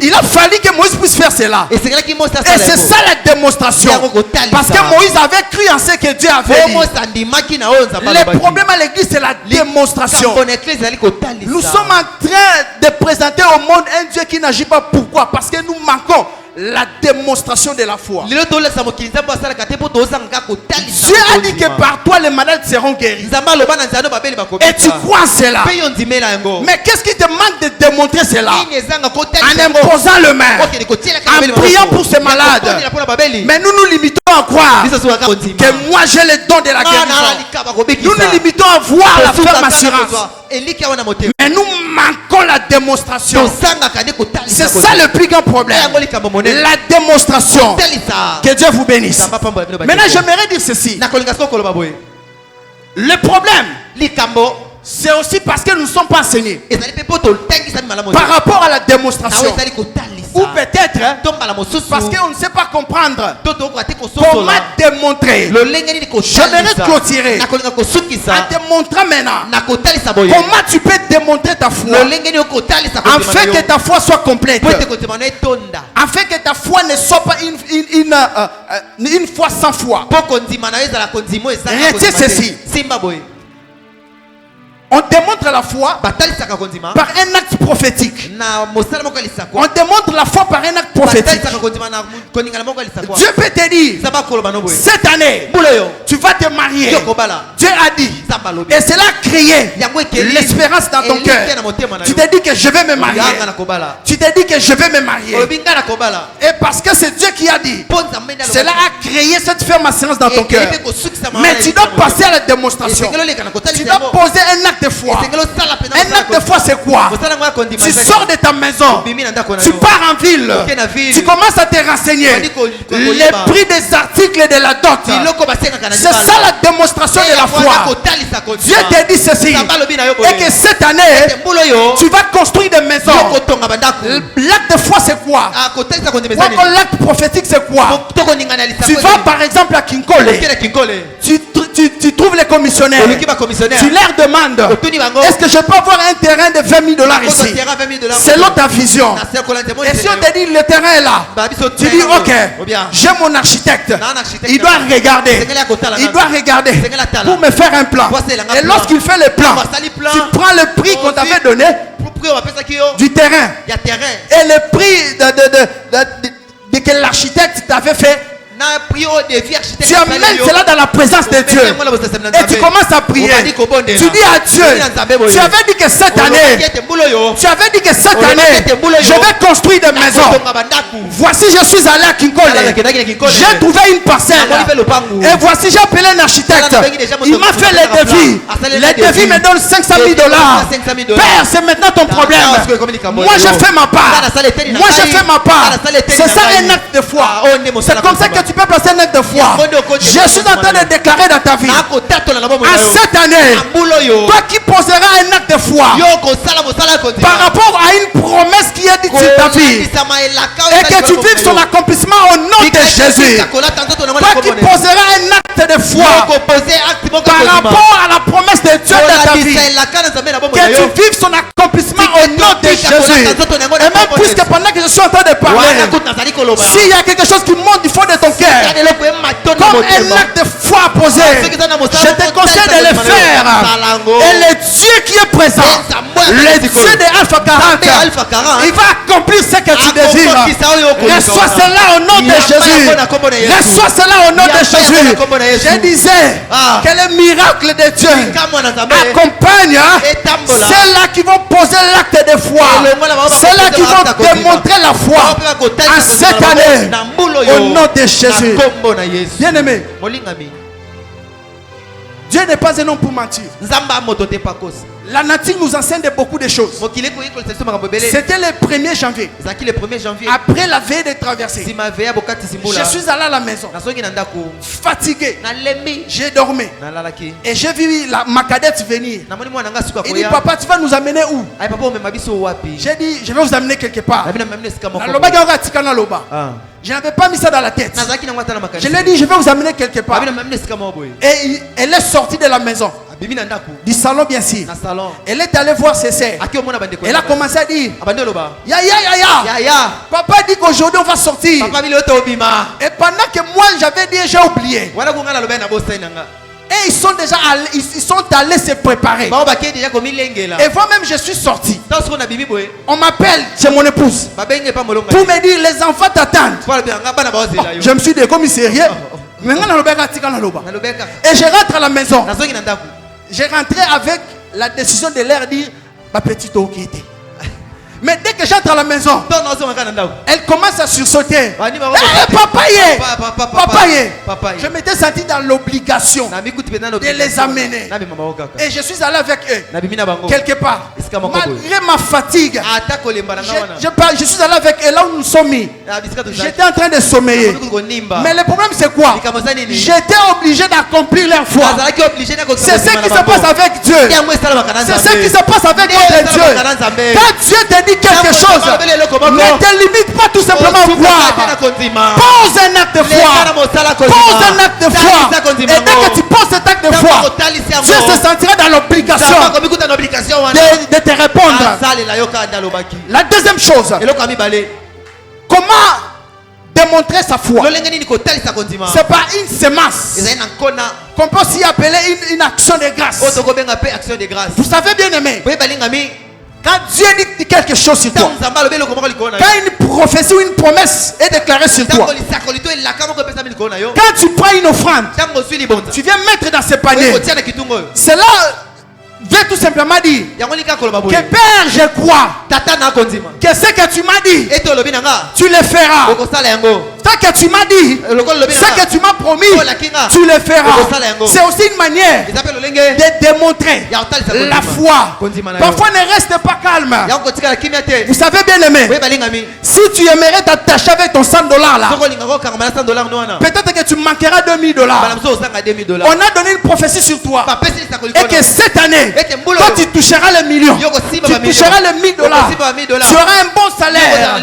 Il a fallu que Moïse puisse faire cela. Et c'est ça la démonstration. Parce que Moïse avait cru en ce que Dieu avait dit. Le problème à l'église, c'est la démonstration. Nous sommes en train de présenter au monde un Dieu qui n'agit pas. Pourquoi? Parce que nous manquons la démonstration de la foi. Dieu a dit que par toi les malades seront guéris. Et tu crois cela. Mais qu'est-ce qui te manque de démontrer cela? En imposant le main, en priant pour ces malades. Mais nous nous limitons à croire que moi j'ai le don de la guérison. Nous nous limitons à voir la ferme assurance. Mais nous manquons la démonstration. C'est ça le plus grand problème. La démonstration. Que Dieu vous bénisse. Maintenant, j'aimerais dire ceci. Le problème, c'est aussi parce que nous ne sommes pas enseignés par rapport à la démonstration. Ou peut-être parce qu'on ne sait pas comprendre comment démontrer. J'aimerais clôturer en te montrant maintenant comment tu peux démontrer ta foi afin que ta foi soit complète, afin que ta foi ne soit pas une foi sans foi. Retiens ceci. On démontre la foi par un acte prophétique. On démontre la foi par un acte prophétique. Dieu peut te dire, cette année, tu vas te marier. Dieu a dit. Et cela a créé l'espérance dans ton cœur. Tu te dis que je vais me marier. Tu te dis que je vais me marier. Et parce que c'est Dieu qui a dit, cela a créé cette ferme assurance dans ton cœur. Mais tu dois passer à la démonstration. Tu dois poser un acte de foi. Un acte de foi, c'est quoi? Tu sors de ta maison, tu pars en ville, tu commences à te renseigner les prix des articles de la dot. C'est ça la démonstration de la foi. Dieu te dit ceci, et que cette année tu vas construire des maisons. L'acte de foi, c'est quoi? L'acte prophétique, c'est quoi? Tu vas par exemple à Kinkole, tu trouves les commissionnaires, tu leur demandes, est-ce que je peux avoir un terrain de 20 000 $ ici? Selon ta vision. Et si on te dit le terrain est là, tu dis ok, j'ai mon architecte, il doit regarder pour me faire un plan. Et lorsqu'il fait le plan, tu prends le prix qu'on t'avait donné du terrain et le prix de que l'architecte t'avait fait. Tu amènes cela dans la présence de Dieu et tu commences à prier. Tu dis à Dieu, tu avais dit que cette année, je vais construire des maisons. Voici, je suis allé à Kinkole, j'ai trouvé une parcelle et voici, j'ai appelé un architecte, il m'a fait les devis. Les devis me donnent 500 000 $. Père, c'est maintenant ton problème. Moi je fais ma part. C'est ça un acte de foi. C'est comme ça que tu peux placer un acte de foi. Je suis en train de déclarer dans ta vie, en cette année, toi qui poseras un acte de foi par rapport à une promesse qui est dite sur ta vie et que tu vives son accomplissement au nom de Jésus, toi qui poseras un acte de foi par rapport à la promesse de Dieu dans ta vie, que tu vives son accomplissement au nom de Jésus. Et même puisque pendant que je suis en train de parler, s'il y a quelque chose qui monte du fond de ton cœur comme un acte de foi posé, je te conseille de le faire. Et le Dieu qui est présent, le Dieu de Alpha 40, il va accomplir ce que tu désires. Reçois cela au nom de Jésus. Reçois cela au nom de Jésus. Je disais que le miracle de Dieu accompagne ceux-là qui vont poser l'acte de foi, ceux-là qui vont démontrer la foi en cette année au nom de Jésus. Bien-aimé, Dieu n'est pas un homme pour mentir. La nature nous enseigne de beaucoup de choses. C'était le 1er janvier. Après la veille de traversée, je suis allé à la maison, fatigué. J'ai dormi. Et j'ai vu ma cadette venir. Il dit, papa, tu vas nous amener où? J'ai dit, je vais vous amener quelque part. Je n'avais pas mis ça dans la tête. Je lui ai dit, je vais vous amener quelque part. Et elle est sortie de la maison, du salon bien sûr. Elle est allée voir ses sœurs. Elle a commencé à dire, ya. Papa dit qu'aujourd'hui on va sortir. Et pendant que moi j'avais dit, j'ai oublié. Et ils sont déjà allés, ils sont allés se préparer. Et moi-même je suis sorti. On m'appelle chez mon épouse pour me dire, les enfants t'attendent. Je me suis dit, comme il s'est rien. Et je rentre à la maison. J'ai rentré avec la décision de leur dire, ma petite Okité. Mais dès que j'entre à la maison, elle commence à sursauter. Papa, je m'étais senti dans l'obligation de les amener. Et je suis allé avec eux quelque part. Malgré ma fatigue, je suis allé avec eux là où nous sommes mis. J'étais en train de sommeiller. Mais le problème c'est quoi? J'étais obligé d'accomplir leur foi. C'est ce qui se passe avec Dieu. C'est ce qui se passe avec notre Dieu. Quand Dieu te dit quelque chose, ne te limite pas tout simplement à croire. Pose un acte de foi. Pose un acte de foi. Et dès que tu poses cet acte de foi, Dieu se sentira dans l'obligation de te répondre. La deuxième chose, comment démontrer sa foi? C'est pas une semence qu'on peut aussi appeler une action de grâce. Vous savez bien aimé, quand Dieu dit quelque chose sur toi, quand une prophétie ou une promesse est déclarée sur toi, quand tu prends une offrande, tu viens mettre dans ce panier, cela veut tout simplement dire que Père, je crois que ce que tu m'as dit, tu le feras. Ce que tu m'as dit, ce que tu m'as promis, tu le feras. C'est aussi une manière de démontrer la foi. Parfois ne reste pas calme. Vous savez bien aimé, si tu aimerais t'attacher avec ton $100 là, peut-être que tu manqueras $2000. On a donné une prophétie sur toi et que cette année, quand tu toucheras les millions, tu toucheras les $1000, tu auras un bon salaire.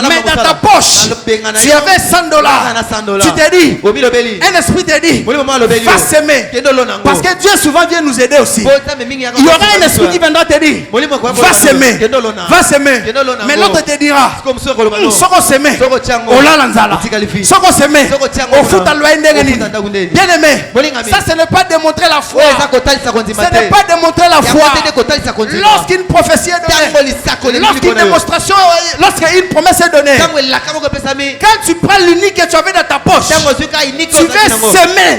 Mais dans ta poche, tu avais $100. Tu t'es dit, un esprit te dit, va s'aimer. Parce que Dieu souvent vient nous aider aussi. Il y aura un esprit qui viendra te dire, va s'aimer, va s'aimer. Mais l'autre te dira, soko s'aimer, ola lanzala, soko s'aimer, au foot à l'oindengeni. Bien aimé, ça ce n'est pas démontrer la foi. Ce n'est pas démontrer la foi. Lorsqu'une prophétie est donnée, lorsqu'une démonstration, lorsqu'une promesse est donnée, quand tu prends l'unique que tu avais dans ta poche, tu veux s'aimer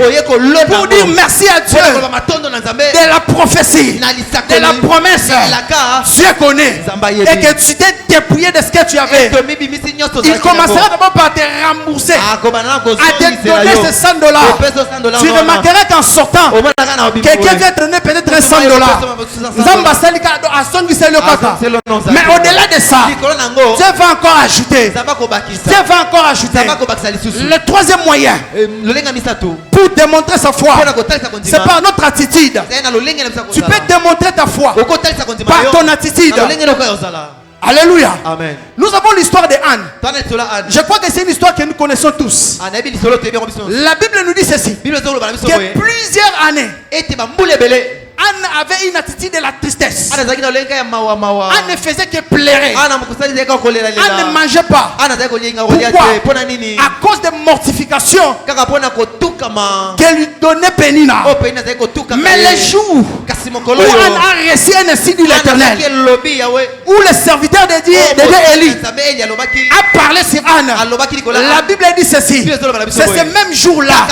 pour dire merci à Dieu de la prophétie, de la promesse. Dieu connaît et que tu t'es dépouillé de ce que tu avais. Il commencera d'abord par te rembourser, à te donner ces $100. Tu remarqueras qu'en sortant, quelqu'un vient te donner peut-être $100. Mais au-delà de ça, Dieu va encore ajouter. Dieu va encore ajouter. Le troisième moyen pour démontrer sa foi, c'est par notre attitude. Tu peux démontrer ta foi par ton attitude. Alléluia. Amen. Nous avons l'histoire de Anne. Je crois que c'est une histoire que nous connaissons tous. La Bible nous dit ceci, que plusieurs années, Anne avait une attitude de la tristesse. Anne ne faisait que pleurer. Anne ne mangeait pas. Pourquoi? À cause de mortification qu'elle lui donnait Pénina. Mais les jours où Anne a reçu un ainsi de l'Éternel, où le serviteur de Dieu Élie a parlé sur Anne, la Bible dit ceci, c'est ce même jour-là,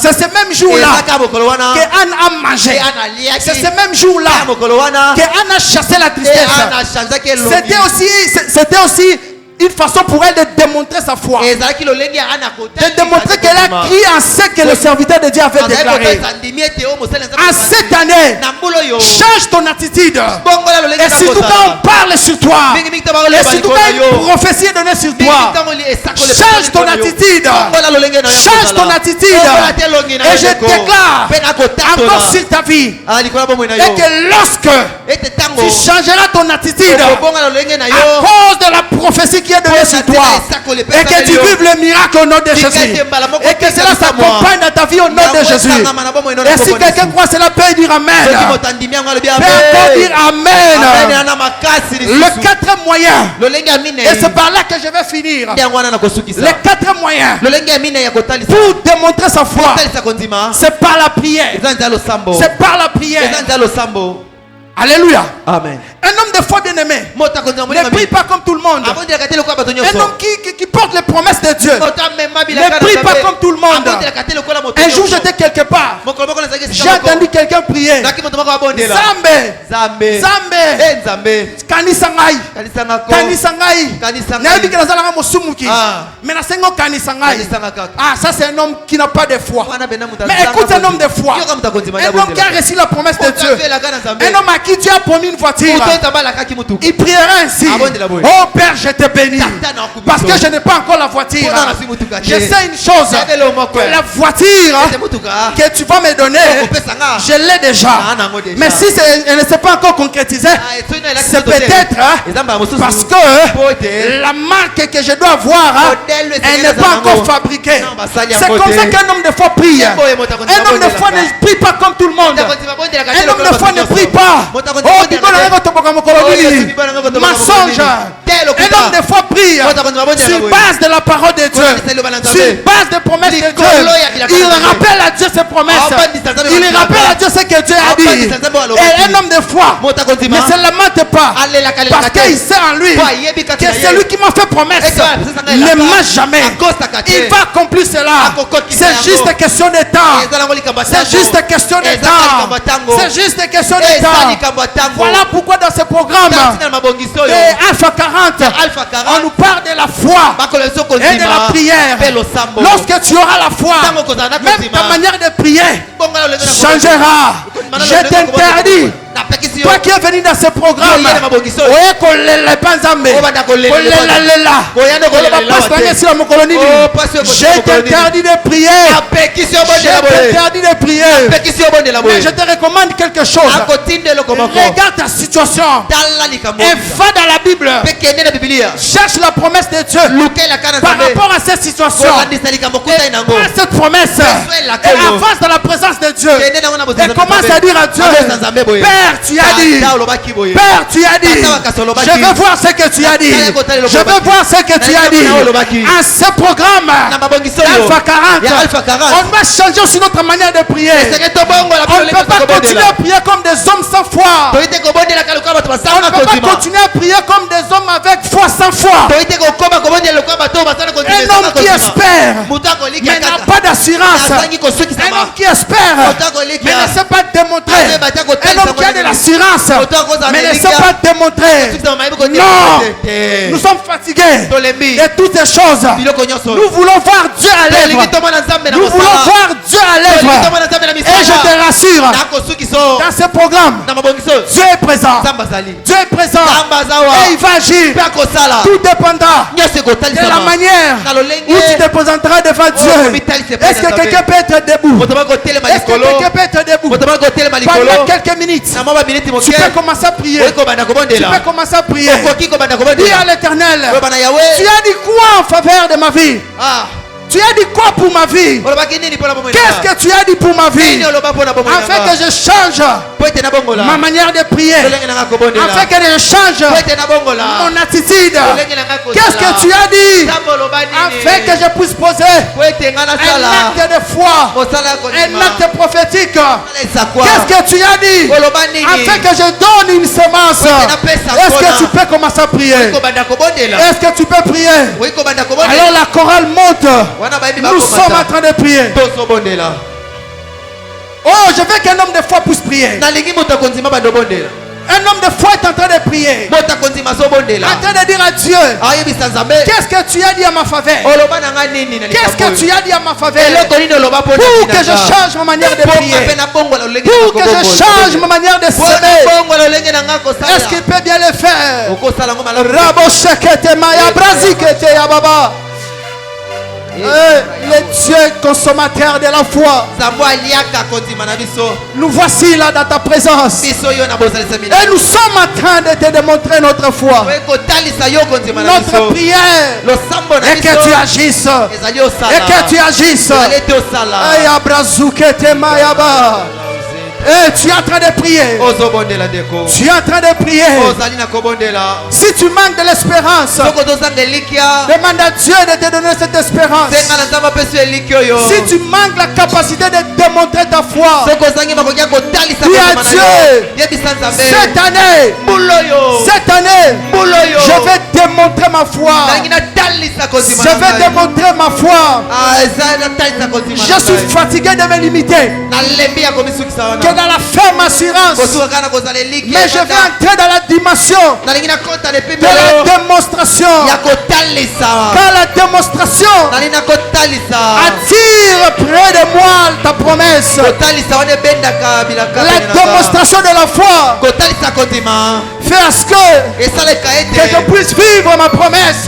c'est ce même jour-là que Anne a mangé. C'est ce même jour-là que Anne a chassé la tristesse. C'était aussi une façon pour elle de démontrer sa foi. De démontrer qu'elle a crié en ce que le serviteur de Dieu avait déclaré. En cette année, change ton attitude. Et surtout quand on parle sur toi, et surtout quand une prophétie est donnée sur toi, change ton attitude. Change ton attitude. Et je déclare encore sur ta vie, et que lorsque tu changeras ton attitude à cause de la prophétie qui est donné sur toi, et que tu vives le miracle au nom de Jésus, et que cela s'accompagne dans ta vie au nom de Jésus. Et si quelqu'un croit cela, peut dire Amen. Peut dire Amen. Le quatrième moyen, et c'est par là que je vais finir, le quatrième moyen pour démontrer sa foi, c'est par la prière. C'est par la prière. Alléluia. Amen. Un homme de foi bien-aimé ne prie pas comme tout le monde. Un homme qui porte les promesses de Dieu ne prie pas comme tout le monde. Un jour j'étais quelque part, J'ai entendu quelqu'un prier. Zambe. Kanisa ngai. Kanisa ngai. Nayebi que nazalanga mosumuki. Mais nasengo kanisa ngai. Ah, ça c'est un homme qui n'a pas de foi. Mais écoute un homme de foi. Un homme qui a reçu la promesse de Dieu. Un homme à qui Dieu a promis une voiture. Il priera ainsi. Oh Père, je te bénis. Parce que je n'ai pas encore la voiture. Je sais une chose. La voiture que tu vas me donner, je l'ai déjà. Mais si elle ne s'est pas encore concrétisée, c'est peut-être parce que la marque que je dois avoir, elle n'est pas encore fabriquée. C'est comme ça qu'un homme de foi prie. Un homme de foi ne prie pas comme tout le monde. Un homme de foi ne prie pas. Oh, mensonge. Un homme de foi prie sur base de la parole de Dieu, sur base des promesses de Dieu. Il rappelle à Dieu ses promesses. Il rappelle à Dieu ce que Dieu a dit. Et un homme de foi ne se lamente pas parce qu'il sait en lui que celui qui m'a fait promesse ne ment jamais. Il va accomplir cela. C'est juste question de temps. C'est juste question de temps. C'est juste question de temps. Voilà pourquoi dans ce programme de Alpha 40, on nous parle de la foi et de la prière. Lorsque tu auras la foi, même ta manière de prier changera. Je t'interdis. Toi qui es venu dans ce programme, je t'interdis de prier. Je t'interdis de prier. Mais je te recommande quelque chose. Regarde ta situation et va dans la Bible. Cherche la promesse de Dieu par rapport à cette situation. Prends cette promesse et avance dans la présence de Dieu. Et commence à dire à Dieu, Père, tu as dit. Père, tu as dit. Je veux voir ce que tu as dit. Je veux voir ce que tu as dit. En ce programme Alpha 40, on doit changer aussi notre manière de prier. On ne peut pas continuer à prier comme des hommes sans foi. On ne peut pas continuer à prier comme des hommes avec foi sans foi. Un homme qui espère mais n'a pas d'assurance. Un homme qui espère mais ne sait pas démontrer. Un homme qui a de l'assurance mais ne sait pas démontrer. Non, nous sommes fatigués de toutes ces choses. Nous voulons voir Dieu à l'œuvre. Nous voulons voir Dieu à l'œuvre. Et je te rassure, dans ce programme, Dieu est présent. Dieu est présent et il va agir. Tout dépendra de la manière où tu te présenteras devant Dieu. Est-ce que quelqu'un peut être debout? Est-ce que quelqu'un peut être debout? Pendant quelques minutes, tu peux commencer à prier. Tu peux commencer à prier. Dis à l'Éternel, tu as dit quoi en faveur de ma vie? Tu as dit quoi pour ma vie? Qu'est-ce que tu as dit pour ma vie? Afin que je change ma manière de prier. Afin que je change mon attitude. Qu'est-ce que tu as dit? Afin que je puisse poser un acte de foi, un acte prophétique. Qu'est-ce que tu as dit? Afin que je donne une semence. Est-ce que tu peux commencer à prier? Est-ce que tu peux prier? Alors la chorale monte. Nous sommes en train de prier. Oh, je veux qu'un homme de foi puisse prier. Un homme de foi est en train de prier. En train de dire à Dieu, qu'est-ce que tu as dit à ma faveur? Qu'est-ce que tu as dit à ma faveur? Pour que je change ma manière de prier. Pour que je change ma manière de s'aimer. Est-ce qu'il peut bien le faire? Le Dieu consommateur de la foi. Nous voici là dans ta présence. Et nous sommes en train de te démontrer notre foi. Notre prière. Et que tu agisses. Et que tu agisses. Et tu es en train de prier. Tu es en train de prier. Si tu manques de l'espérance, demande à Dieu de te donner cette espérance. Si tu manques la capacité de démontrer ta foi, dis à Dieu, cette année, je vais démontrer ma foi. Je vais démontrer ma foi. Je suis fatigué de me limiter. Que dans la ferme assurance. Mais je vais entrer dans la dimension de la démonstration. Car la démonstration attire près de moi ta promesse. La démonstration de la foi fait à ce que je puisse vivre ma promesse.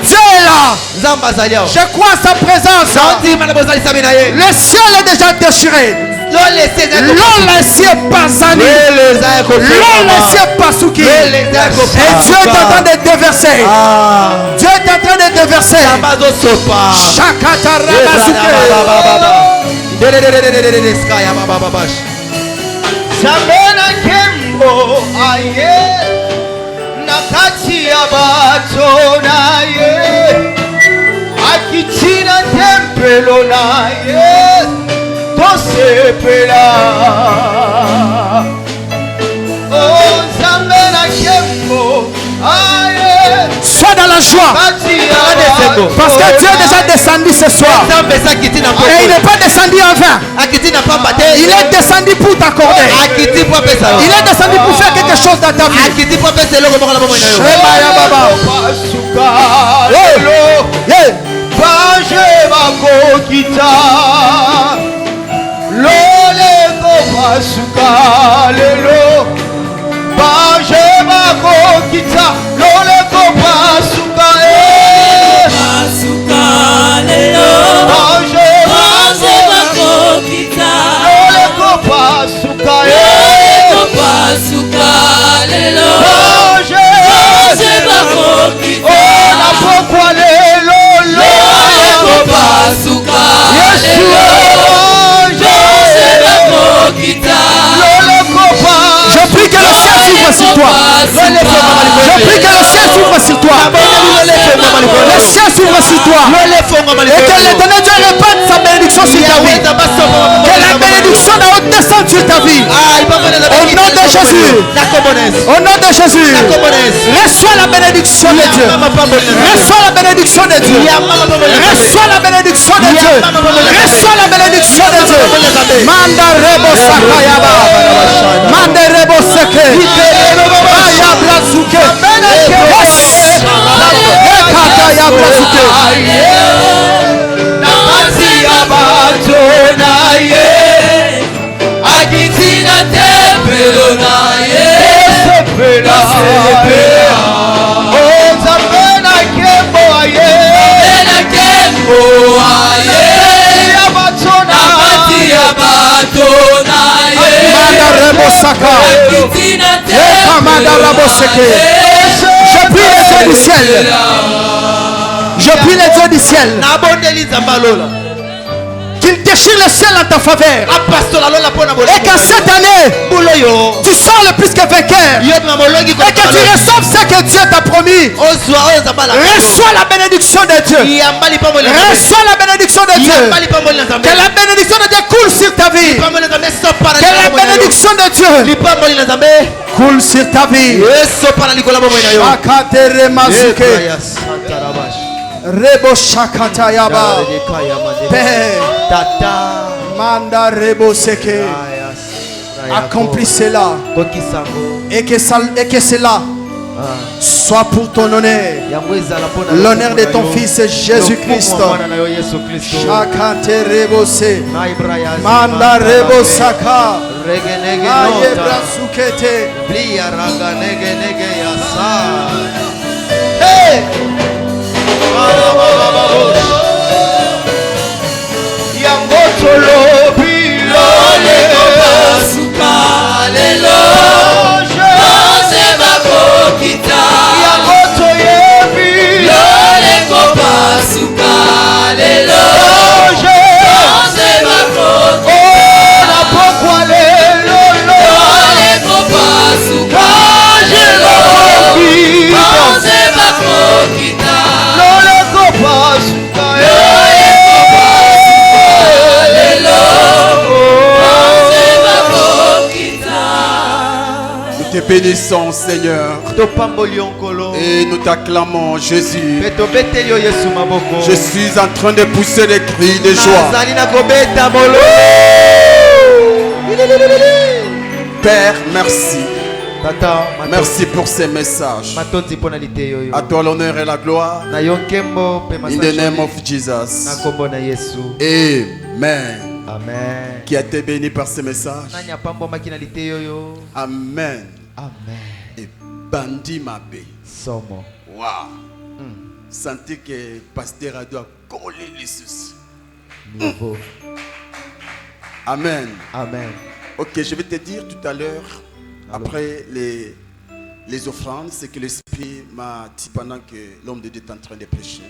Dieu est là. Je crois à sa présence. Le ciel est déjà déchiré. L'on laissé Bazani. L'on laissé Pasuki. Et Dieu est en train de déverser. Dieu est en train de déverser. Shakata Rabasuke. Zamena Kembo aye nakati ya bato naye akitina tempelo naye tosepela oh Zamena Kembo aye. Sois dans la joie. Parce que Dieu est déjà descendu ce soir. Et il n'est pas descendu en vain. Il est descendu pour t'accorder. Il est descendu pour faire quelque chose dans ta vie. Je prie que le ciel s'ouvre sur toi. Je prie que le ciel s'ouvre sur toi. Le ciel s'ouvre sur toi. Et que l'éternel Dieu répande sa bénédiction sur ta vie. Que la bénédiction d'en haut descende sur ta vie. Au nom de Jésus. Au nom de Jésus. Reçois la bénédiction de Dieu. Reçois la bénédiction de Dieu. Reçois la bénédiction de Dieu. Reçois la bénédiction de Dieu. Manda rebo sakayaba. Manda rebo seke. Ayabla suke. Ekatayabla suke. Namasi abato naye akitina tempelo naye sepela oh Zamena Kembo aye abato naye Manda rebo saka. Ekamanda rebo seke. Je prie les dieux du ciel. Je prie les dieux du ciel. Qu'il déchire le ciel en ta faveur. Et qu'en cette année, tu sors le plus que vainqueur. Et que tu reçoives ce que Dieu t'a promis. Reçois la bénédiction de Dieu. Reçois la bénédiction de Dieu. Que la bénédiction de Dieu coule sur ta vie. Que la bénédiction de Dieu coule sur ta vie. Shakatere Mazuke. Rebo Shakata Yaba. Manda Rebo Seke. Accomplis cela. Et que cela soit pour ton honneur. L'honneur de ton fils Jésus-Christ. Shakate Rebo Se. Manda Rebo Saka. Ayebra Sukete. Hey! Yangotolo bilole kopasuka lelo Jose bakokita Yangoto yebi lole kopasuka lelo Jose bakokita Oh napokwa lelo lole kopasuka lelo Jose bakokita bénissons, Seigneur. Et nous t'acclamons, Jésus. Je suis en train de pousser des cris de joie. Père, merci. Merci pour ces messages. À toi l'honneur et la gloire. In the name of Jesus. Amen. Amen. Qui a été béni par ces messages. Amen. Amen. Et Bandi Mabé. Somo. Wow. Sentez que pasteur a dû coller les soucis. Nouveau. Amen. Amen. Ok, je vais te dire tout à l'heure, après les offrandes, c'est que l'Esprit m'a dit pendant que l'homme de Dieu est en train de prêcher.